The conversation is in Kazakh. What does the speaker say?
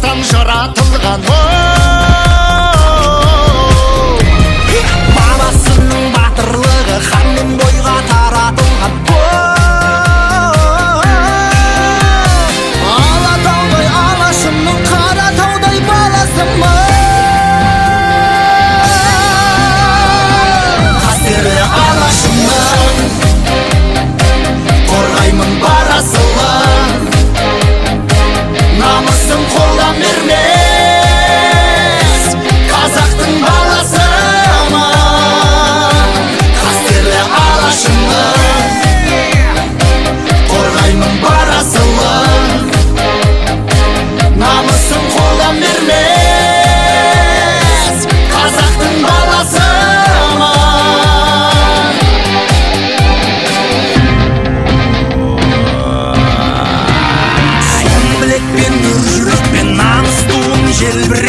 астан жаратылған баласының батырлығы хан мен бойға таратылған Алатаудай алашымның Қаратаудай баласымын қастерлі алашымның қорғаймын парасылын намысын қолдан бермес қазақтың баласымын қастерлі алашымның қорғаймын парасылын намысын қолдан бермес қазақтың баласымын Білекпен өр жүрекпен намыс туын желбіре